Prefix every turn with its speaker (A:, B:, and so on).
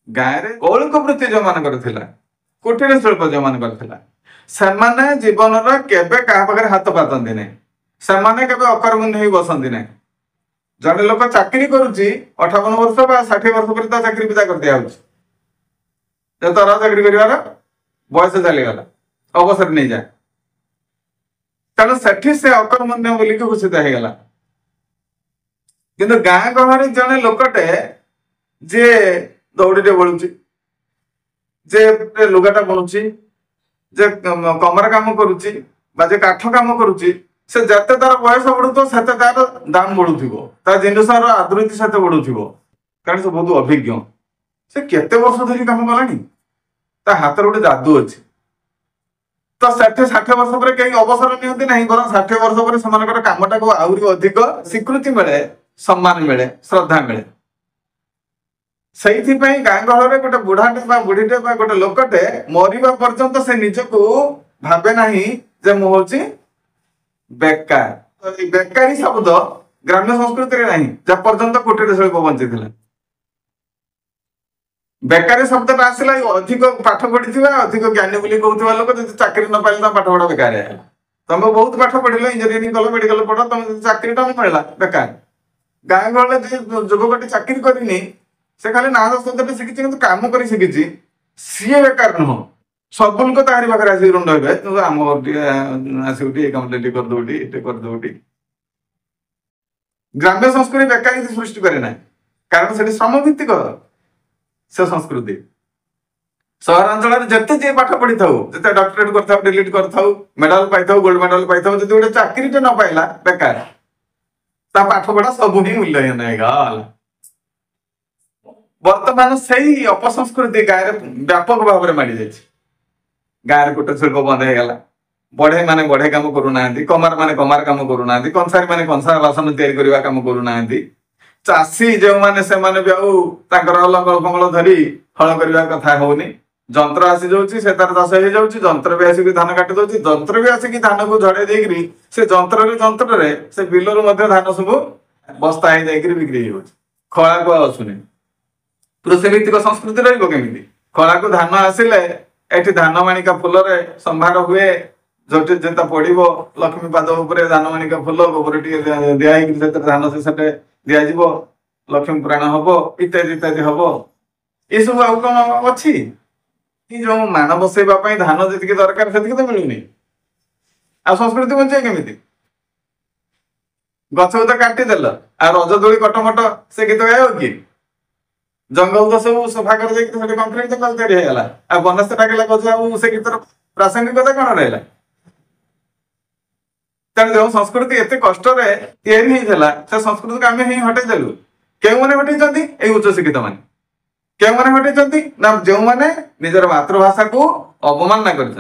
A: गाँव में कौलिक वृत्ति जो मान कुटीर शिल्प जो मान से जीवन केबे क्या पाखे हाथ पातती नहीं से अकर्मण्य हो बसती नहीं जड़े लोक चाकरी करुच्ची 58 वर्ष 60 वर्ष पर चाकरी विदा कर दिया तरह चाकरी कर बयस चलीगला अवसर नहीं जाए कारण से अकर्मण्य बोलिक घोषित होगला किंतु गाँ गहरी जड़े लोकटे जे दौड़ी बोलुची जे लुगाटा बुणुची जे कमर काम करुची जे काठ काम करुची से जते तार बयस बढ़ुव से तार दाम बढ़ुव जिनसर आदृति से बढ़ुव कारण से बहुत अभिज्ञ से केते वर्ष धरी काम कला हाथ गोटे जादू अच्छी तो 60 वर्ष पर कहीं अवसर नियंती नहीं बर 60 वर्ष पर कामटा को आहरी अधिक स्वीकृति मिले सम्मान मिले श्रद्धा मिले से गाँ गहर गोटे बुढ़ाटे बुढ़ीटे गोटे लोकटे मरवा पर्यंत से निजक भावे ना जे मुझे बेकार बेकारी शब्द ग्राम्य संस्कृति रे नहीं जब पर्यंत कुटीर शिल्प बंची बेकारी शब्द आसला अधिक पाठ पढ़ी अधिक ज्ञानी बोली कहूला लोक जो चाकरी न पाइले पाठ पढ़ा बेकार है तुम बहुत पाठ पढ़ल इंजीनियरिंग कल मेडिकल पढ़ तुम चाकरीटा मिलला बेकार गाँ गहले युवक चाकरी करनी से खाली ना शब्द शिखी कि कम कर शिखी सी बेकार नुह सब लोग तारी पाखे आसिक रुंड हे आम घर आसिक कमप्लेट करदे करदे ग्राम्य संस्कृति बेकारी सृष्टि करे ना कारण से श्रम भित्तिक से संस्कृति सहरांचल जिते जी पाठ पढ़ी था जिते डॉक्टरेट कर डिलीट कर मेडल पाई गोल्ड मेडल पाई जो गोटे चाकरी न पाइला बेकार पाठ पढ़ा सब ही मूल्य नहीं वर्तमान से ही अपसंस्कृति गाँव में व्यापक भाव में माड़ी जाए गाँव में कुटीर शिल्प बंद होगा बढ़े माने बढ़े कम करूना कमार माने कमार कम करूना कंसारी माने कंसार बासन या कम करूना चाषी जो माने से माने भी लंगल फंगल धरी हल करने कथा होनी जंत्र आसी जाऊँगी से तार चाष हो जाऊँगी जंत्र भी आसिक धान काटी दौर जंत्र भी आसिक धान को झड़े देकरी से जंत्र से बिलर धान सब बस्ता हो जाकर बिक्री हो खला को आसुनी कृषि भित्तिक संस्कृति रमी खला को धान आसिले एठी धान माणिका फूल संभार हुए जो जेता पड़ो लक्ष्मी पाद धान माणिका फूल गोबर टे दिखाई धान से दिज्व लक्ष्मी पुराण हम इत्यादि इत्यादि हम ये सब आउ कौन अच्छी जो मान बसैवाई धान जी दरकार से तो मिलूनी आ संस्कृति बचे केमी गछ तो काटिदेल आ रज दोली कटमट से गीत गाय कि जंगल तो सब सफा कर कंक्रीट जंगल तैयारी आ बनस डाकला गज से गीतर प्रासंगिकता कौन रहा तेणु जो संस्कृति एत कष्ट से संस्कृति को आम ही हटेदेलु क्यों हटे उच्च शिक्षित मान क्यों हटे ना जो मैंने निजर मातृभाषा को अवमानना कर